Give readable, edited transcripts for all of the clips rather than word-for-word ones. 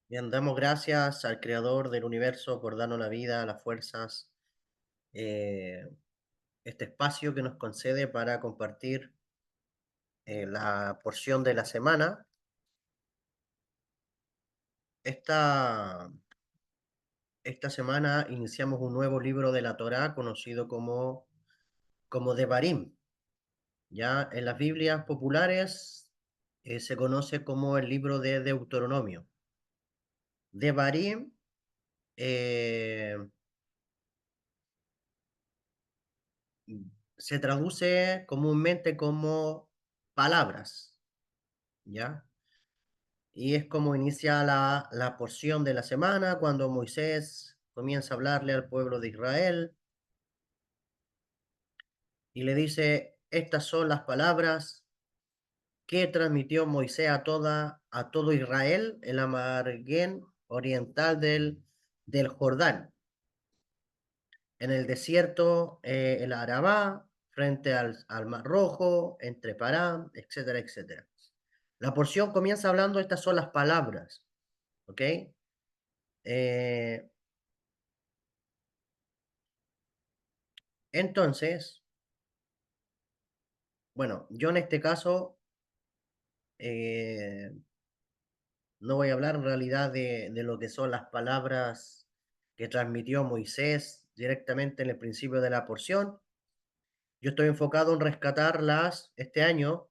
Bien, damos gracias al Creador del universo por darnos la vida, las fuerzas, eh, este espacio que nos concede para compartir la porción de la semana. Esta, esta semana iniciamos un nuevo libro de la Torá conocido como Devarim. Ya en las Biblias populares se conoce como el libro de Deuteronomio. Devarim eh, se traduce comúnmente como palabras, ¿ya? Y es como inicia la porción de la semana cuando Moisés comienza a hablarle al pueblo de Israel y le dice, estas son las palabras que transmitió Moisés a todo Israel en la margen oriental del Jordán, en el desierto, el Arabá, frente al Mar Rojo, entre Parán, etcétera, etcétera. La porción comienza hablando, estas son las palabras, ¿ok? Eh, entonces, bueno, yo en este caso eh, no voy a hablar en realidad de lo que son las palabras que transmitió Moisés directamente en el principio de la porción. Yo estoy enfocado en rescatarlas este año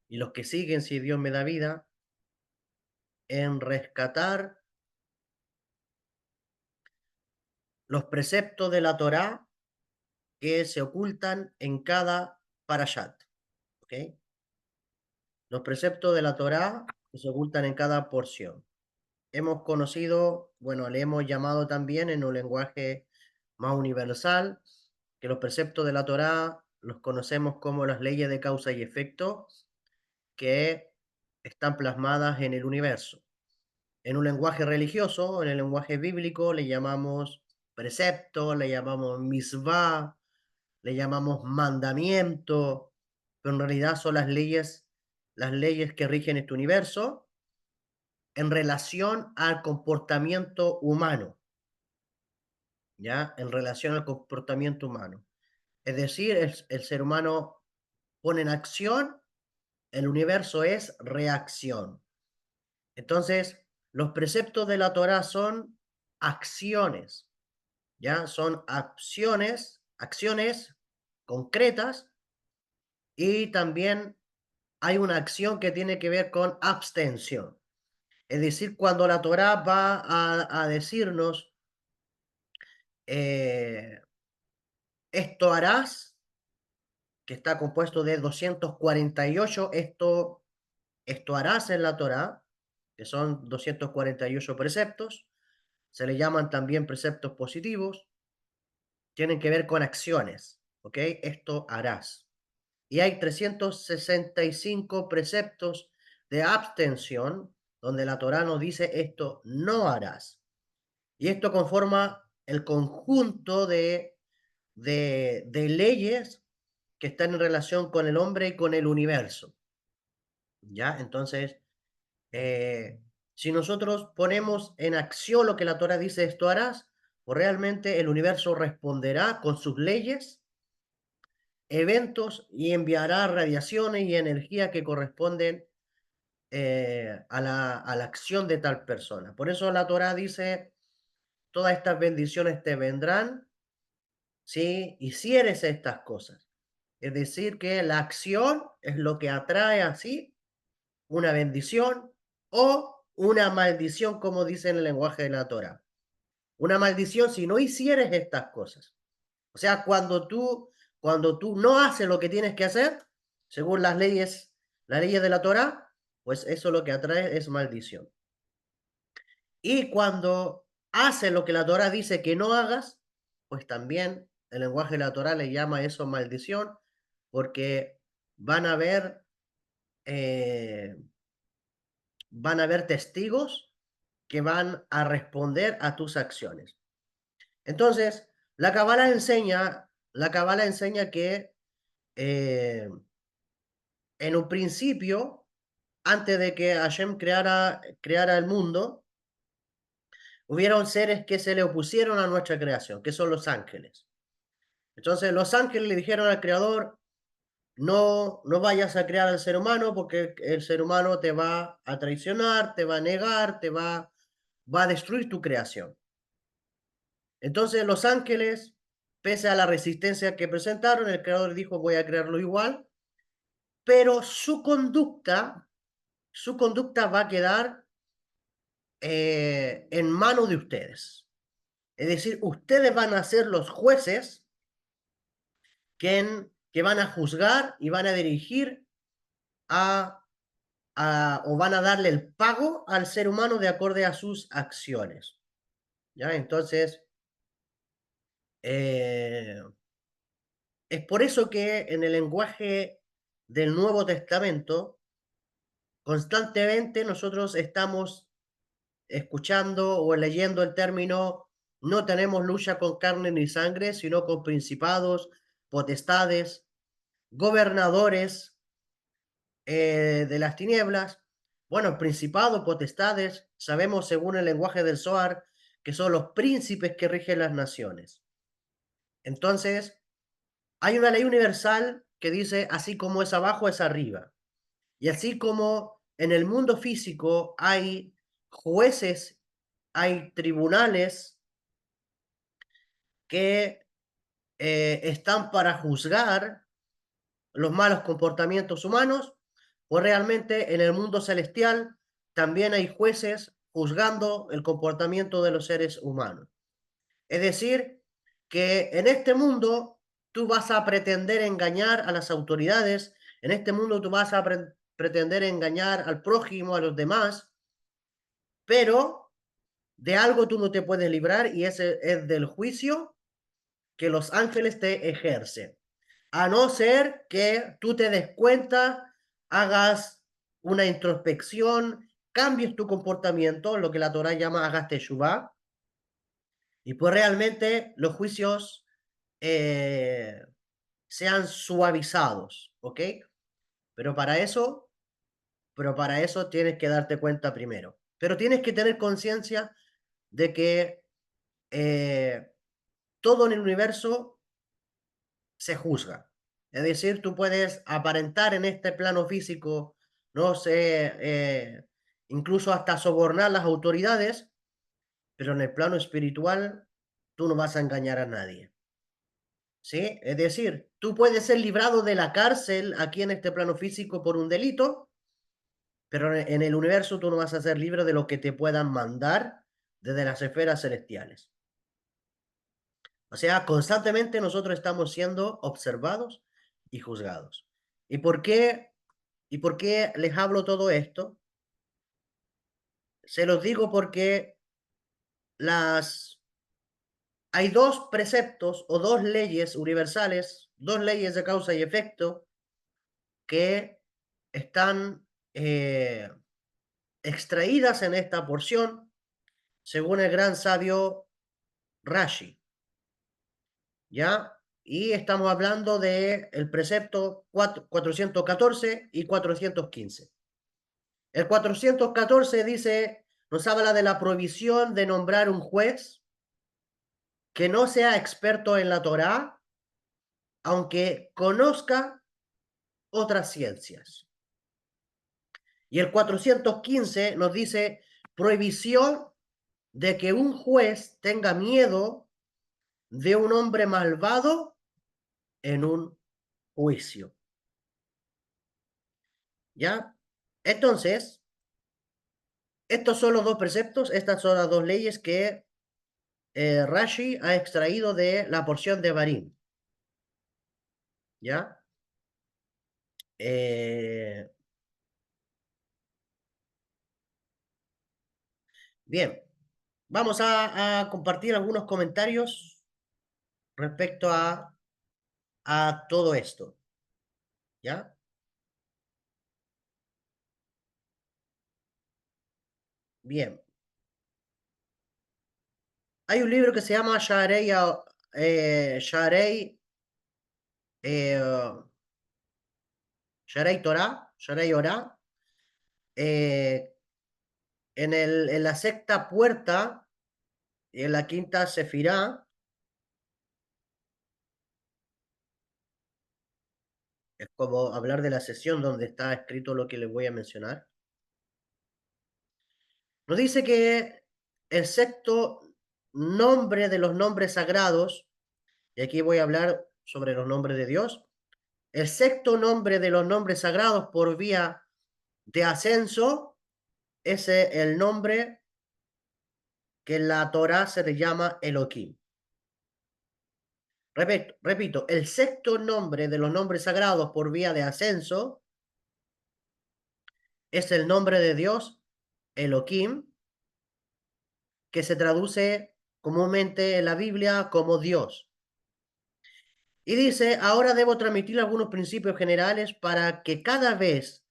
y los que siguen, si Dios me da vida, en rescatar los preceptos de la Torá que se ocultan en cada parashat, ¿ok? Los preceptos de la Torá que se ocultan en cada porción. Hemos conocido, bueno, le hemos llamado también en un lenguaje más universal, que los preceptos de la Torá los conocemos como las leyes de causa y efecto que están plasmadas en el universo. En un lenguaje religioso, en el lenguaje bíblico, le llamamos precepto, le llamamos misvá, le llamamos mandamiento, pero en realidad son las leyes que rigen este universo en relación al comportamiento humano, ¿ya? En relación al comportamiento humano. Es decir, el ser humano pone en acción, el universo es reacción. Entonces, los preceptos de la Torá son acciones, ¿ya? Son acciones concretas y también hay una acción que tiene que ver con abstención. Es decir, cuando la Torá va a decirnos, eh, esto harás, que está compuesto de 248, esto harás en la Torá, que son 248 preceptos, se le llaman también preceptos positivos, tienen que ver con acciones, ¿ok? Esto harás. Y hay 365 preceptos de abstención, donde la Torá nos dice esto no harás. Y esto conforma el conjunto de leyes que están en relación con el hombre y con el universo. ¿Ya? Entonces, eh, si nosotros ponemos en acción lo que la Torah dice, esto harás, pues realmente el universo responderá con sus leyes, eventos y enviará radiaciones y energía que corresponden a la acción de tal persona. Por eso la Torah dice, todas estas bendiciones te vendrán si hicieres estas cosas. Es decir, que la acción es lo que atrae así una bendición o una maldición, como dice en el lenguaje de la Torah. Una maldición si no hicieres estas cosas. O sea, cuando tú no haces lo que tienes que hacer, según las leyes de la Torah, pues eso lo que atrae es maldición. Y cuando haces lo que la Torah dice que no hagas, pues también el lenguaje de la Torah le llama eso maldición, porque van a haber, eh, van a haber testigos que van a responder a tus acciones. Entonces, la Cábala enseña que eh, en un principio antes de que Hashem creara el mundo, hubieron seres que se le opusieron a nuestra creación, que son los ángeles. Entonces los ángeles le dijeron al Creador, no vayas a crear al ser humano porque el ser humano te va a traicionar, te va a negar, va a destruir tu creación. Entonces los ángeles, pese a la resistencia que presentaron, el Creador dijo, voy a crearlo igual, pero su conducta va a quedar en manos de ustedes. Es decir, ustedes van a ser los jueces que van a juzgar y van a dirigir o van a darle el pago al ser humano de acuerdo a sus acciones. ¿Ya? Entonces, es por eso que en el lenguaje del Nuevo Testamento, constantemente nosotros estamos escuchando o leyendo el término, no tenemos lucha con carne ni sangre, sino con principados, potestades, gobernadores de las tinieblas. Bueno, principados, potestades, sabemos según el lenguaje del Zohar que son los príncipes que rigen las naciones. Entonces, hay una ley universal que dice, así como es abajo, es arriba. Y así como en el mundo físico hay jueces, hay tribunales que están para juzgar los malos comportamientos humanos, pues realmente en el mundo celestial también hay jueces juzgando el comportamiento de los seres humanos. Es decir, que en este mundo tú vas a pretender engañar a las autoridades, en este mundo tú vas a pretender engañar al prójimo, a los demás, pero de algo tú no te puedes librar y ese es del juicio que los ángeles te ejercen. A no ser que tú te des cuenta, hagas una introspección, cambies tu comportamiento, lo que la Torah llama hagas teshuvah, y pues realmente los juicios eh, sean suavizados, ¿ok? Pero para eso, pero para eso tienes que darte cuenta primero. Pero tienes que tener conciencia de que eh, todo en el universo se juzga. Es decir, tú puedes aparentar en este plano físico, no sé, incluso hasta sobornar las autoridades, pero en el plano espiritual tú no vas a engañar a nadie. ¿Sí? Es decir, tú puedes ser librado de la cárcel aquí en este plano físico por un delito, pero en el universo tú no vas a ser libre de lo que te puedan mandar desde las esferas celestiales. O sea, constantemente nosotros estamos siendo observados y juzgados. ¿Y por qué, y por qué les hablo todo esto? Se los digo porque las, hay dos preceptos o dos leyes universales, dos leyes de causa y efecto que están extraídas en esta porción, según el gran sabio Rashi, ¿ya? Y estamos hablando del precepto 414 y 415. El 414 dice, nos habla de la prohibición de nombrar un juez que no sea experto en la Torá, aunque conozca otras ciencias. Y el 415 nos dice prohibición de que un juez tenga miedo de un hombre malvado en un juicio. ¿Ya? Entonces, estos son los dos preceptos, estas son las dos leyes que Rashi ha extraído de la porción de Barim. ¿Ya? Eh, bien, vamos a compartir algunos comentarios respecto a todo esto. ¿Ya? Bien. Hay un libro que se llama Sharei, eh, Sharei Torah, Sharei Orah, eh, en la sexta puerta y en la quinta sefirá, es como hablar de la sesión donde está escrito lo que les voy a mencionar. Nos dice que el sexto nombre de los nombres sagrados, y aquí voy a hablar sobre los nombres de Dios, el sexto nombre de los nombres sagrados por vía de ascenso es el nombre que en la Torá se le llama Elohim. Repito, el sexto nombre de los nombres sagrados por vía de ascenso es el nombre de Dios, Elohim, que se traduce comúnmente en la Biblia como Dios. Y dice, ahora debo transmitir algunos principios generales para que cada vez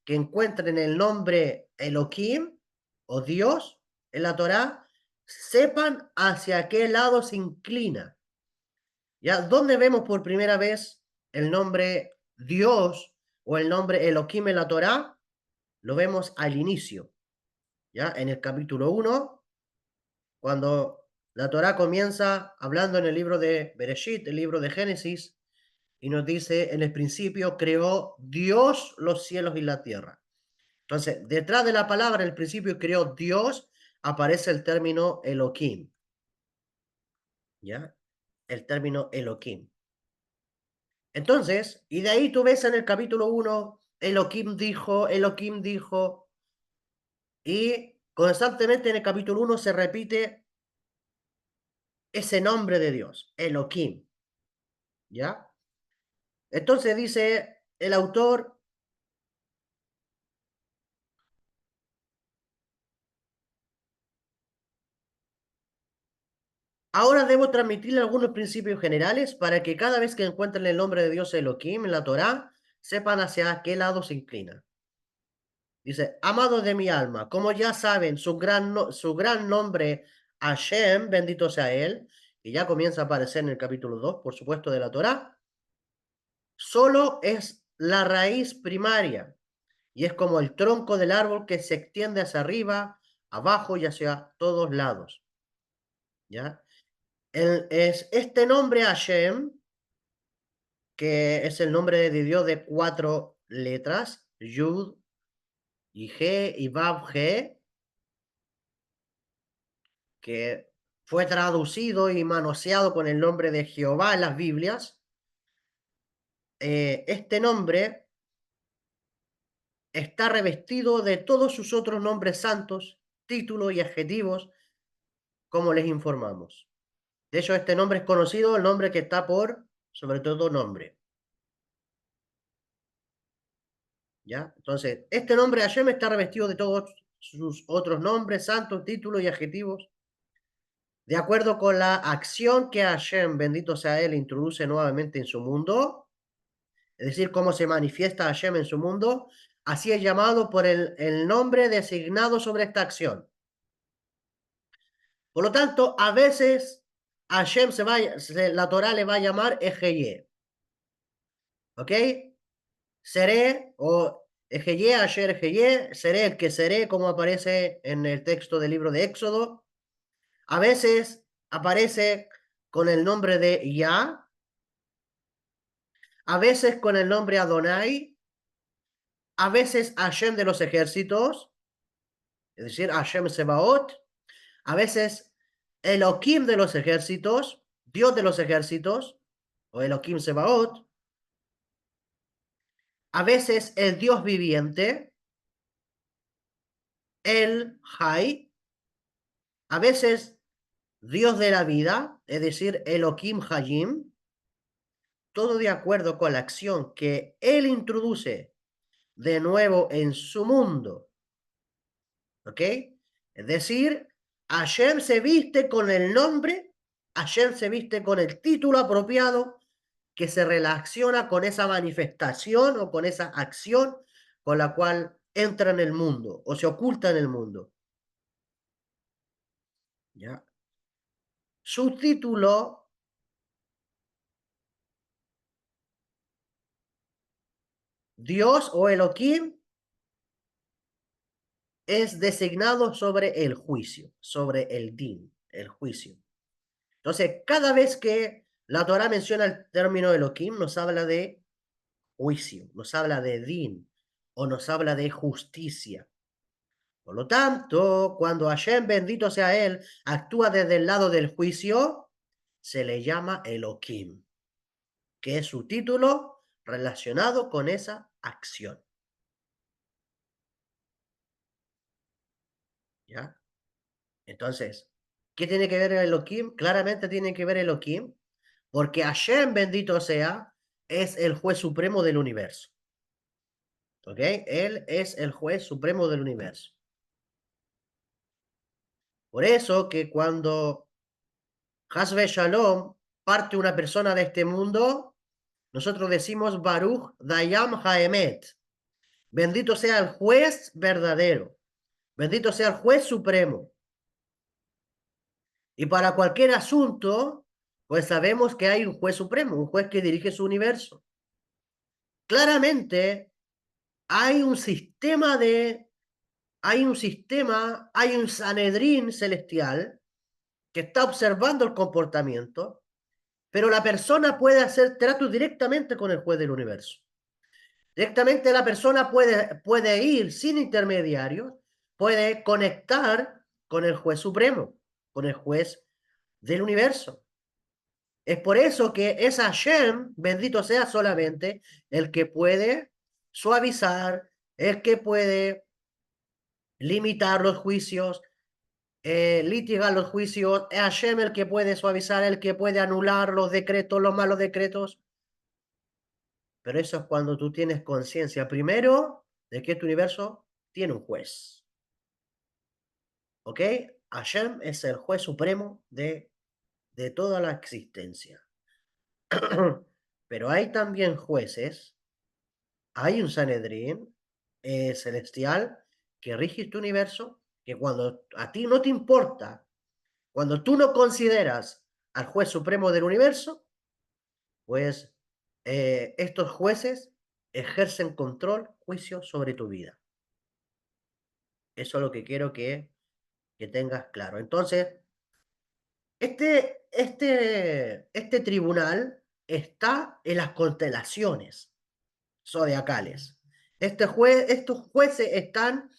que encuentren el nombre Elohim o Dios en la Torá, sepan hacia qué lado se inclina. ¿Ya? ¿Dónde vemos por primera vez el nombre Dios o el nombre Elohim en la Torá? Lo vemos al inicio, ¿ya? En el capítulo 1, cuando la Torá comienza hablando en el libro de Bereshit, el libro de Génesis, y nos dice, en el principio creó Dios los cielos y la tierra. Entonces, detrás de la palabra, en el principio creó Dios, aparece el término Elohim, ¿ya? El término Elohim. Entonces, y de ahí tú ves en el capítulo 1, Elohim dijo, y constantemente en el capítulo 1 se repite ese nombre de Dios, Elohim, ¿ya? Entonces dice el autor, ahora debo transmitirle algunos principios generales para que cada vez que encuentren el nombre de Dios Elohim en la Torá, sepan hacia qué lado se inclina. Dice, amados de mi alma, como ya saben, su gran nombre, Hashem, bendito sea él, y ya comienza a aparecer en el capítulo 2, por supuesto, de la Torá, solo es la raíz primaria y es como el tronco del árbol que se extiende hacia arriba, abajo y hacia todos lados. ¿Ya? Es este nombre Hashem, que es el nombre de Dios de 4 letras, Yud y G y Vav G, que fue traducido y manoseado con el nombre de Jehová en las Biblias. Este nombre está revestido de todos sus otros nombres santos, títulos y adjetivos, como les informamos. De hecho, este nombre es conocido, el nombre que está por, sobre todo, nombre. ¿Ya? Entonces, este nombre Hashem está revestido de todos sus otros nombres, santos, títulos y adjetivos, de acuerdo con la acción que Hashem, bendito sea él, introduce nuevamente en su mundo, es decir, cómo se manifiesta Hashem en su mundo, así es llamado por el nombre designado sobre esta acción. Por lo tanto, a veces Hashem la Torah le va a llamar Ejeye. ¿Ok? Seré o Ejeye, Asher Ejeye, seré el que seré, como aparece en el texto del libro de Éxodo. A veces aparece con el nombre de Yah, a veces con el nombre Adonai, a veces Hashem de los ejércitos, es decir, Hashem Sebaot, a veces Elohim de los ejércitos, Dios de los ejércitos, o Elohim Sebaot, a veces el Dios viviente, el Jai, a veces Dios de la vida, es decir, Elohim Hayim, todo de acuerdo con la acción que Él introduce de nuevo en su mundo. ¿Ok? Es decir, Hashem se viste con el nombre, Hashem se viste con el título apropiado que se relaciona con esa manifestación o con esa acción con la cual entra en el mundo o se oculta en el mundo. ¿Ya? Su título, Dios o Elohim, es designado sobre el juicio, sobre el din, el juicio. Entonces, cada vez que la Torá menciona el término Elohim, nos habla de juicio, nos habla de din o nos habla de justicia. Por lo tanto, cuando Hashem, bendito sea él, actúa desde el lado del juicio, se le llama Elohim, que es su título relacionado con esa acción. ¿Ya? Entonces, ¿qué tiene que ver el Elohim? Claramente tiene que ver el Elohim, porque Hashem, bendito sea, es el juez supremo del universo. ¿Ok? Él es el juez supremo del universo. Por eso que cuando Hasbe Shalom parte una persona de este mundo, nosotros decimos Baruch Dayam Haemet. Bendito sea el juez verdadero. Bendito sea el juez supremo. Y para cualquier asunto, pues sabemos que hay un juez supremo, un juez que dirige su universo. Claramente hay un sistema hay un Sanedrín celestial que está observando el comportamiento, pero la persona puede hacer trato directamente con el juez del universo. Directamente la persona puede ir sin intermediarios, puede conectar con el juez supremo, con el juez del universo. Es por eso que es Hashem, bendito sea solamente, el que puede suavizar, el que puede limitar los juicios, litigar los juicios, es Hashem el que puede suavizar, el que puede anular los decretos, los malos decretos. Pero eso es cuando tú tienes conciencia, primero, de que tu universo tiene un juez. ¿Ok? Hashem es el juez supremo de toda la existencia. Pero hay también jueces, hay un Sanedrín celestial que rige tu universo, que cuando a ti no te importa, cuando tú no consideras al juez supremo del universo, pues estos jueces ejercen control, juicio sobre tu vida. Eso es lo que quiero que tengas claro. Entonces, este tribunal está en las constelaciones zodiacales. Estos jueces están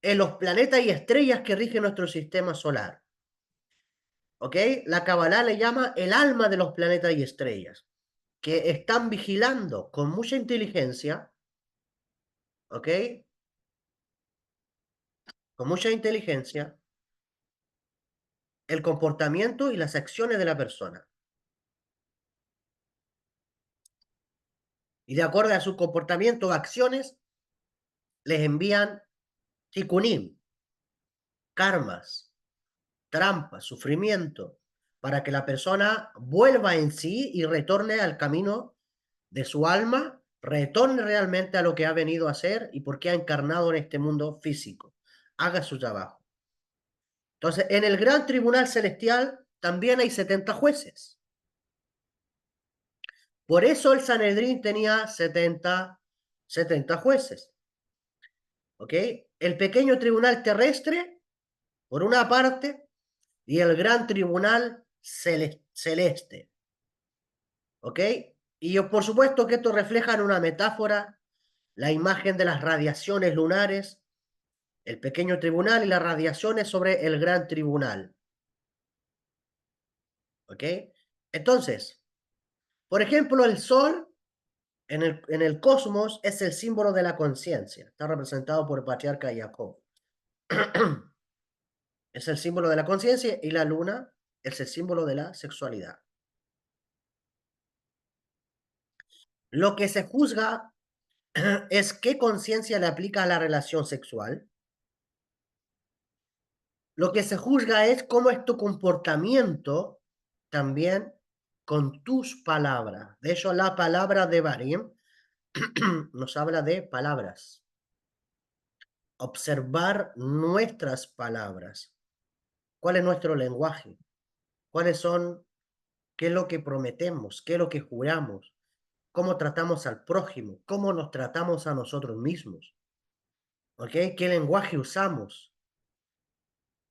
en los planetas y estrellas que rigen nuestro sistema solar. ¿Ok? La Kabbalah le llama el alma de los planetas y estrellas, que están vigilando con mucha inteligencia, ¿ok? Con mucha inteligencia el comportamiento y las acciones de la persona. Y de acuerdo a su comportamiento o acciones, les envían tikunim, karmas, trampas, sufrimiento, para que la persona vuelva en sí y retorne al camino de su alma, retorne realmente a lo que ha venido a hacer y por qué ha encarnado en este mundo físico. Haga su trabajo. Entonces, en el gran tribunal celestial también hay 70 jueces. Por eso el Sanedrín tenía 70 jueces. ¿Ok? El pequeño tribunal terrestre, por una parte, y el gran tribunal celeste. ¿Ok? Y por supuesto que esto refleja en una metáfora la imagen de las radiaciones lunares, el pequeño tribunal y las radiaciones sobre el gran tribunal. ¿Ok? Entonces, por ejemplo, el Sol en el cosmos es el símbolo de la conciencia. Está representado por el patriarca Jacob. Es el símbolo de la conciencia y la luna es el símbolo de la sexualidad. Lo que se juzga es qué conciencia le aplica a la relación sexual. Lo que se juzga es cómo es tu comportamiento también con tus palabras. De hecho, la palabra de Barim nos habla de palabras. Observar nuestras palabras. ¿Cuál es nuestro lenguaje? ¿Cuáles son, qué es lo que prometemos? ¿Qué es lo que juramos? ¿Cómo tratamos al prójimo? ¿Cómo nos tratamos a nosotros mismos? ¿ok? ¿Qué lenguaje usamos?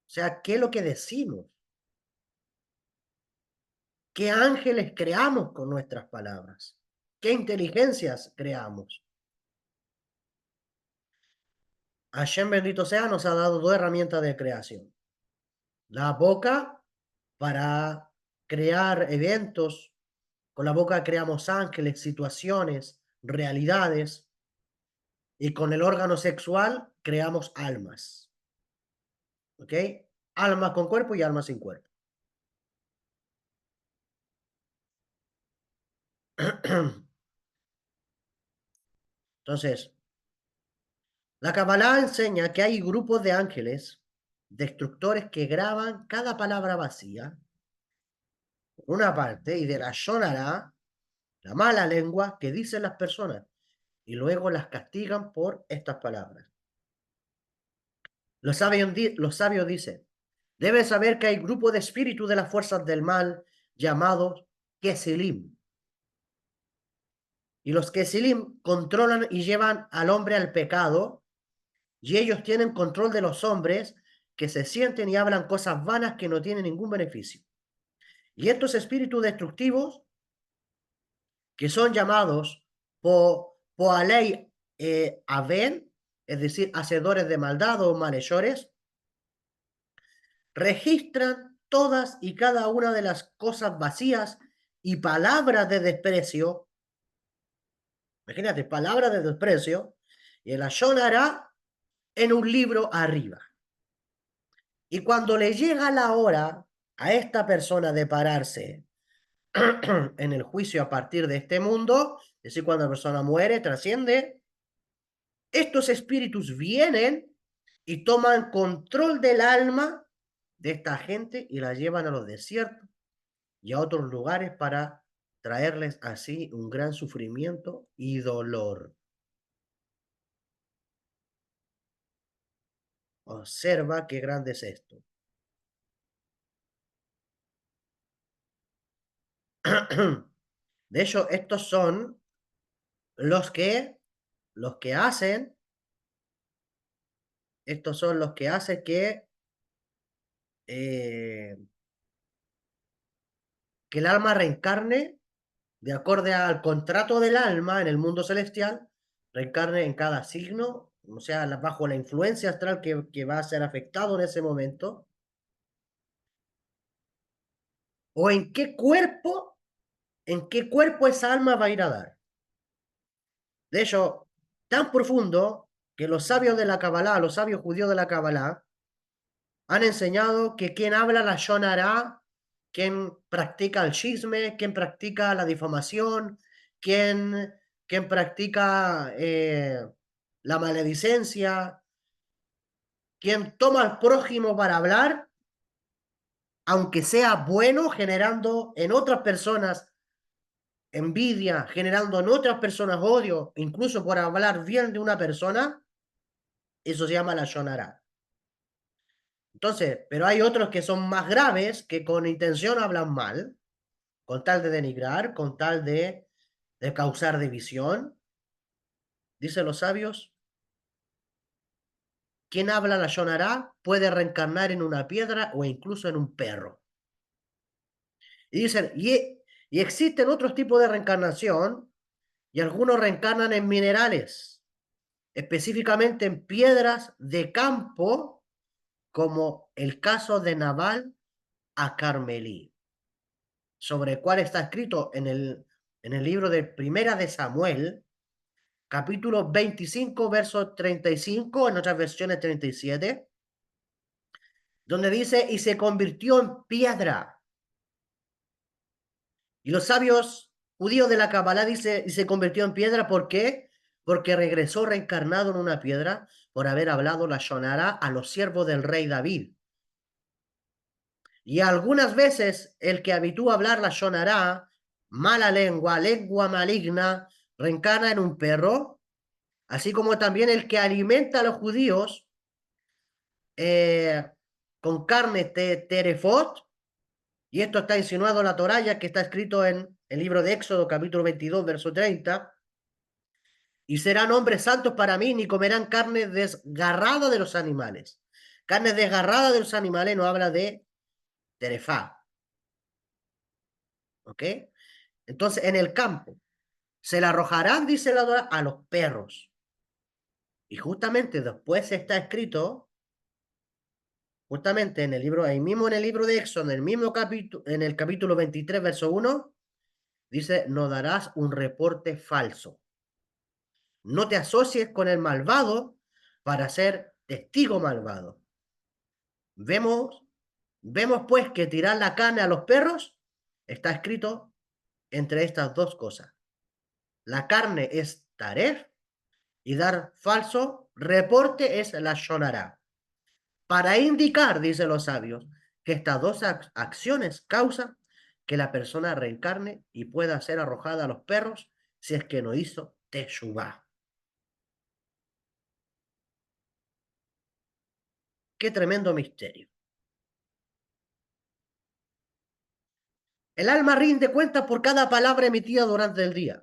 O sea, ¿qué es lo que decimos? ¿Qué ángeles creamos con nuestras palabras? ¿Qué inteligencias creamos? Hashem bendito sea, nos ha dado dos herramientas de creación. La boca para crear eventos. Con la boca creamos ángeles, situaciones, realidades. Y con el órgano sexual creamos almas. ¿Ok? Almas con cuerpo y almas sin cuerpo. Entonces, la Kabbalah enseña que hay grupos de ángeles destructores que graban cada palabra vacía, una parte, y de la Shonara, la mala lengua que dicen las personas, y luego las castigan por estas palabras. Los sabios dicen, debes saber que hay grupos de espíritus de las fuerzas del mal llamados Kesilim. Y los Kesilim controlan y llevan al hombre al pecado, y ellos tienen control de los hombres que se sienten y hablan cosas vanas que no tienen ningún beneficio. Y estos espíritus destructivos, que son llamados Poalei Aven, es decir, hacedores de maldad o malhechores, registran todas y cada una de las cosas vacías y palabras de desprecio. Imagínate, palabras de desprecio, y el hará en un libro arriba. Y cuando le llega la hora a esta persona de pararse en el juicio a partir de este mundo, es decir, cuando la persona muere, trasciende, estos espíritus vienen y toman control del alma de esta gente y la llevan a los desiertos y a otros lugares para traerles así un gran sufrimiento y dolor. Observa qué grande es esto. De hecho, estos son los que hacen, estos son los que hacen eh, que el alma reencarne de acorde al contrato del alma en el mundo celestial, reencarne en cada signo, o sea, bajo la influencia astral que va a ser afectado en ese momento, o en qué cuerpo esa alma va a ir a dar. De hecho, tan profundo que los sabios de la Kabbalah, los sabios judíos de la Kabbalah, han enseñado que quien habla la Shonara, quien practica el chisme, quien practica la difamación, quien practica la maledicencia, quien toma al prójimo para hablar, aunque sea bueno, generando en otras personas envidia, generando en otras personas odio, incluso por hablar bien de una persona, eso se llama la Shonara. Entonces, pero hay otros que son más graves, que con intención hablan mal, con tal de denigrar, con tal de causar división. Dicen los sabios, quien habla la Shonara puede reencarnar en una piedra o incluso en un perro. Y dicen, y existen otros tipos de reencarnación, y algunos reencarnan en minerales, específicamente en piedras de campo, como el caso de Nabal a Carmelí, sobre el cual está escrito en el libro de Primera de Samuel, capítulo 25, verso 35, en otras versiones 37, donde dice, y se convirtió en piedra. Y los sabios judíos de la Kabbalah dice, y se convirtió en piedra, ¿por qué? Porque regresó reencarnado en una piedra por haber hablado la Shonara a los siervos del rey David. Y algunas veces el que habitúa a hablar la Shonara, mala lengua, lengua maligna, reencarna en un perro, así como también el que alimenta a los judíos eh, con carne terefot, y esto está insinuado en la Torá, ya que está escrito en el libro de Éxodo, capítulo 22, verso 30, Y serán hombres santos para mí, ni comerán carne desgarrada de los animales. Carne desgarrada de los animales no habla de terefá, ¿ok? Entonces, en el campo, se la arrojarán, dice la Torá, a los perros. Y justamente después está escrito, justamente en el libro, ahí mismo en el libro de Éxodo, en el mismo capítulo, en el capítulo 23, verso 1, dice, no darás un reporte falso. No te asocies con el malvado para ser testigo malvado. Vemos, vemos pues que tirar la carne a los perros está escrito entre estas dos cosas. La carne es taref y dar falso reporte es la shonará. Para indicar, dicen los sabios, que estas dos acciones causan que la persona reencarne y pueda ser arrojada a los perros si es que no hizo teshuvá. Qué tremendo misterio. El alma rinde cuenta por cada palabra emitida durante el día.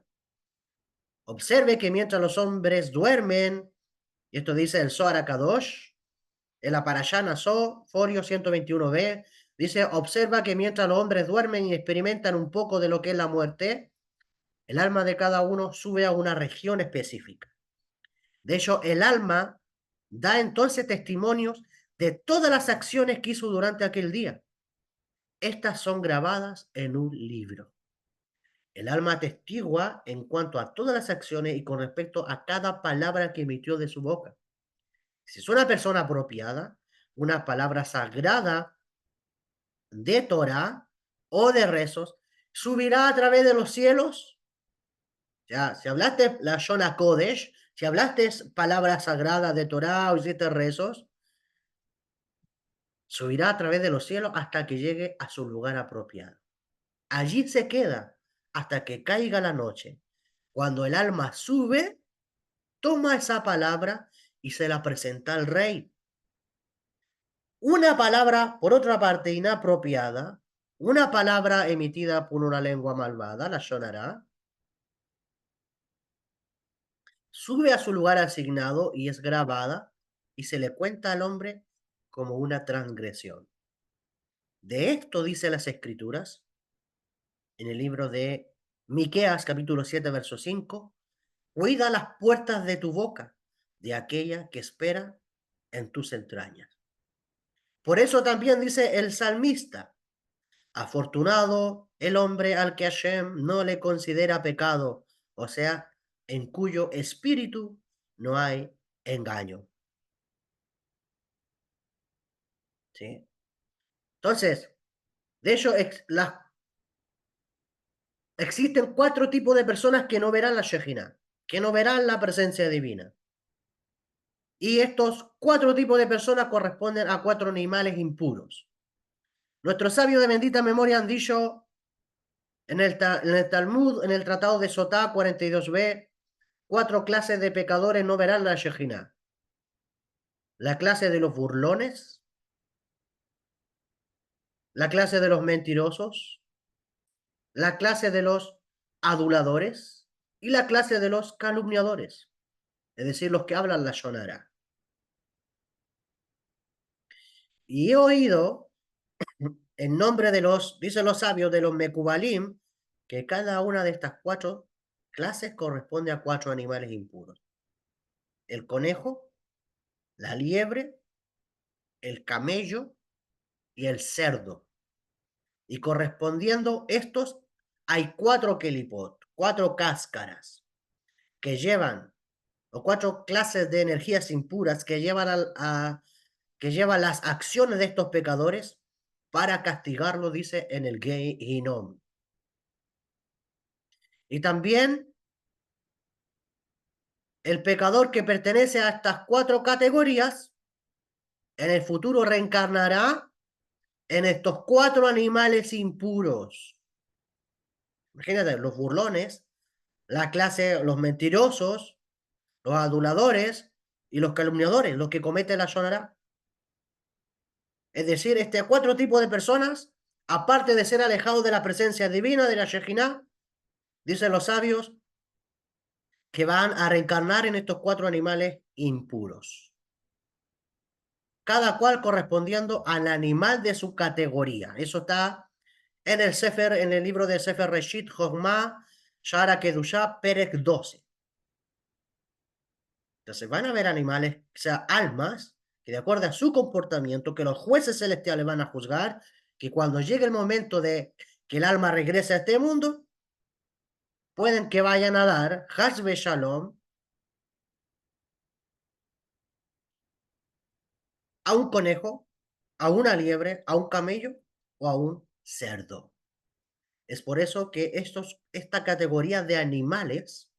Observe que mientras los hombres duermen, y esto dice el Zohar Kadosh, el Aparashá Nassó, Forio 121b, dice, observa que mientras los hombres duermen y experimentan un poco de lo que es la muerte, el alma de cada uno sube a una región específica. De hecho, el alma da entonces testimonios de todas las acciones que hizo durante aquel día. Estas son grabadas en un libro. El alma atestigua en cuanto a todas las acciones y con respecto a cada palabra que emitió de su boca. Si es una persona apropiada, una palabra sagrada de Torah o de rezos, subirá a través de los cielos. Ya, si hablaste la Shona Kodesh, si hablaste palabras sagradas de Torah o hiciste rezos, subirá a través de los cielos hasta que llegue a su lugar apropiado. Allí se queda hasta que caiga la noche. Cuando el alma sube, toma esa palabra y se la presenta al rey. Una palabra, por otra parte, inapropiada, una palabra emitida por una lengua malvada, la shonará, sube a su lugar asignado y es grabada y se le cuenta al hombre como una transgresión. De esto dice las Escrituras en el libro de Miqueas capítulo 7 verso 5, cuida las puertas de tu boca, de aquella que espera en tus entrañas. Por eso también dice el salmista, afortunado el hombre al que Hashem no le considera pecado, o sea, en cuyo espíritu no hay engaño. ¿Sí? Entonces, de hecho, existen cuatro tipos de personas que no verán la Shejina, que no verán la presencia divina. Y estos cuatro tipos de personas corresponden a cuatro animales impuros. Nuestros sabios de bendita memoria han dicho en el Talmud, en el Tratado de Sotá 42b, cuatro clases de pecadores no verán la Shejina. La clase de los burlones, la clase de los mentirosos, la clase de los aduladores y la clase de los calumniadores, es decir, los que hablan la shonara. Y he oído en nombre de los, dicen los sabios, de los Mekubalim, que cada una de estas cuatro clases corresponde a cuatro animales impuros. El conejo, la liebre, el camello y el cerdo. Y correspondiendo estos, hay cuatro kelipot, cuatro cáscaras, que llevan, o cuatro clases de energías impuras que que llevan las acciones de estos pecadores para castigarlo, dice en el Gehinom. Y también el pecador que pertenece a estas cuatro categorías, en el futuro reencarnará en estos cuatro animales impuros. Imagínate, los burlones, la clase, los mentirosos, los aduladores y los calumniadores, los que cometen la shonará. Es decir, este cuatro tipos de personas, aparte de ser alejados de la presencia divina de la Shejinah, dicen los sabios, que van a reencarnar en estos 4 animales impuros, cada cual correspondiendo al animal de su categoría. Eso está en el Sefer, en el libro de Sefer Reshit, Jochma, Shara Kedushá, Perek 12. Entonces van a haber animales, o sea, almas, que de acuerdo a su comportamiento, que los jueces celestiales van a juzgar, que cuando llegue el momento de que el alma regrese a este mundo, pueden que vayan a dar Hasbe Shalom a un conejo, a una liebre, a un camello o a un cerdo. Es por eso que esta categoría de animales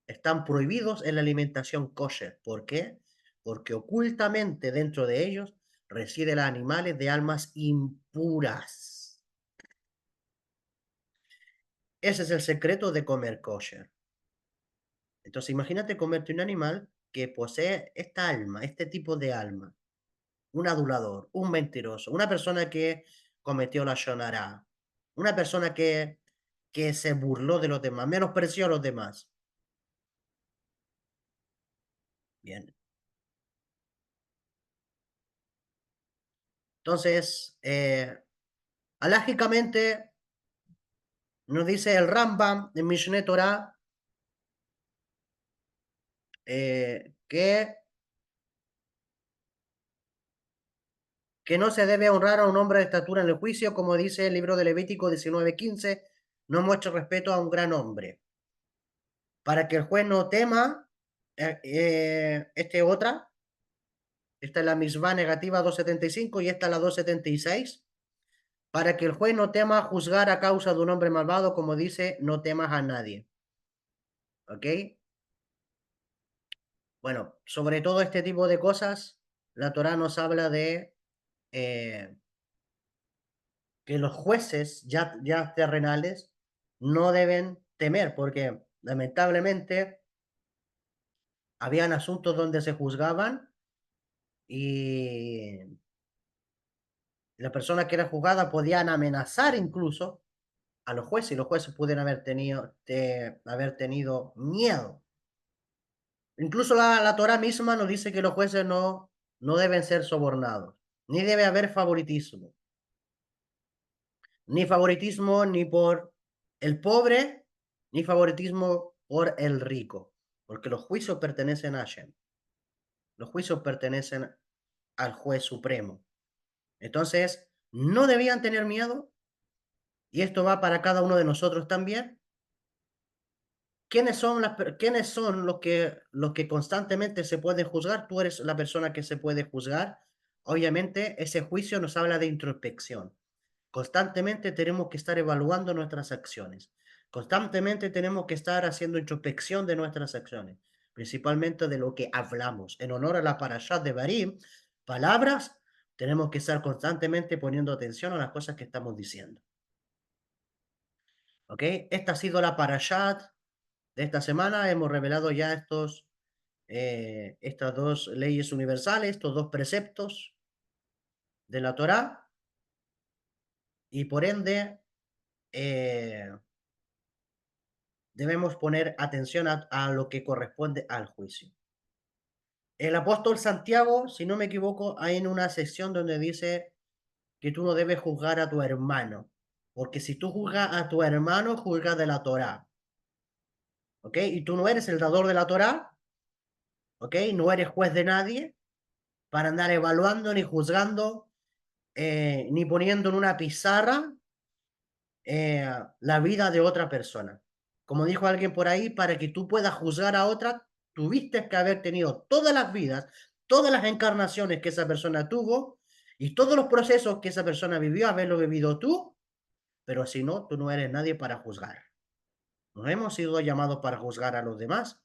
están prohibidos en la alimentación kosher. ¿Por qué? Porque ocultamente dentro de ellos residen animales de almas impuras. Ese es el secreto de comer kosher. Entonces imagínate comerte un animal que posee esta alma, este tipo de alma. Un adulador, un mentiroso, una persona que cometió la shonará, una persona que se burló de los demás, menospreció a los demás. Bien. Entonces, alágicamente, nos dice el Rambam de Mishneh Torah que no se debe honrar a un hombre de estatura en el juicio, como dice el libro de Levítico 19:15, no muestra respeto a un gran hombre. Para que el juez no tema, esta es la misma negativa 275 y esta la 276, para que el juez no tema juzgar a causa de un hombre malvado, como dice, no temas a nadie. ¿Ok? Bueno, sobre todo este tipo de cosas, la Torá nos habla de eh, que los jueces ya terrenales no deben temer, porque lamentablemente habían asuntos donde se juzgaban y la persona que era juzgada podían amenazar incluso a los jueces y los jueces pudieran haber tenido miedo. Incluso la Torá misma nos dice que los jueces no deben ser sobornados, ni debe haber favoritismo. Ni favoritismo ni por el pobre, ni favoritismo por el rico, porque los juicios pertenecen a Hashem. Los juicios pertenecen al juez supremo. Entonces, no debían tener miedo, y esto va para cada uno de nosotros también. ¿Quiénes son los que constantemente se pueden juzgar? Tú eres la persona que se puede juzgar. Obviamente, ese juicio nos habla de introspección. Constantemente tenemos que estar evaluando nuestras acciones. Constantemente tenemos que estar haciendo introspección de nuestras acciones, principalmente de lo que hablamos. En honor a la parashat de Barim, palabras, tenemos que estar constantemente poniendo atención a las cosas que estamos diciendo. ¿Ok? Esta ha sido la parashat de esta semana. Hemos revelado ya estas dos leyes universales, estos dos preceptos de la Torá, y por ende, debemos poner atención a lo que corresponde al juicio. El apóstol Santiago, si no me equivoco, hay en una sección donde dice que tú no debes juzgar a tu hermano, porque si tú juzgas a tu hermano, juzgas de la Torá, ¿ok? Y tú no eres el dador de la Torá, ¿ok? No eres juez de nadie para andar evaluando, ni juzgando, ni poniendo en una pizarra la vida de otra persona. Como dijo alguien por ahí, para que tú puedas juzgar a otra, tuviste que haber tenido todas las vidas, todas las encarnaciones que esa persona tuvo y todos los procesos que esa persona vivió, haberlo vivido tú, pero si no, tú no eres nadie para juzgar. No hemos sido llamados para juzgar a los demás,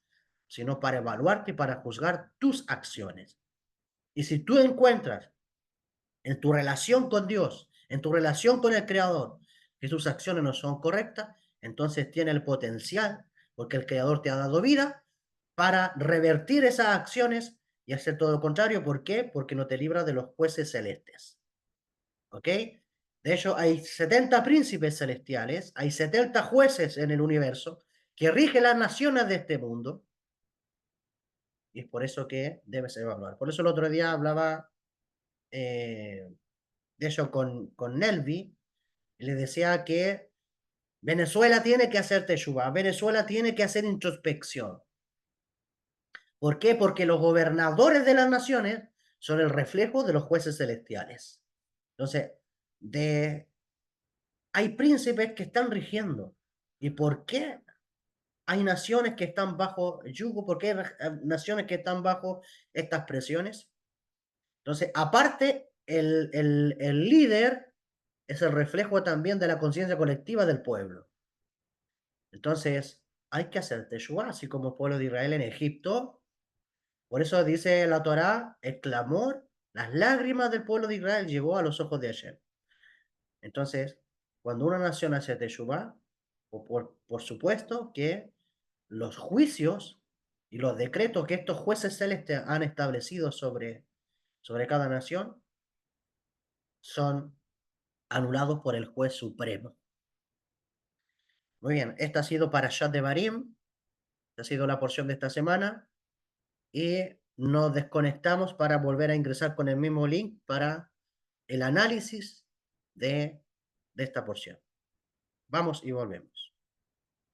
sino para evaluarte y para juzgar tus acciones. Y si tú encuentras en tu relación con Dios, en tu relación con el Creador, que tus acciones no son correctas, entonces tiene el potencial, porque el Creador te ha dado vida, para revertir esas acciones y hacer todo lo contrario. ¿Por qué? Porque no te libra de los jueces celestes. ¿Ok? De hecho, hay 70 príncipes celestiales, hay 70 jueces en el universo que rige las naciones de este mundo, y es por eso que debes evaluar. Por eso el otro día hablaba de eso con Nelvi, y le decía que Venezuela tiene que hacer teshuva, Venezuela tiene que hacer introspección. ¿Por qué? Porque los gobernadores de las naciones son el reflejo de los jueces celestiales. Entonces, hay príncipes que están rigiendo. ¿Y por qué hay naciones que están bajo yugo? ¿Por qué hay naciones que están bajo estas presiones? Entonces, aparte, el líder es el reflejo también de la conciencia colectiva del pueblo. Entonces, hay que hacer teshuva, así como el pueblo de Israel en Egipto. Por eso dice la Torá, el clamor, las lágrimas del pueblo de Israel llegó a los ojos de Hashem. Entonces, cuando una nación hace teshuva, por supuesto que los juicios y los decretos que estos jueces celestes han establecido sobre cada nación son anulados por el juez supremo. Muy bien, esta ha sido Parashat Devarim, esta ha sido la porción de esta semana, y nos desconectamos para volver a ingresar con el mismo link para el análisis de esta porción. Vamos y volvemos.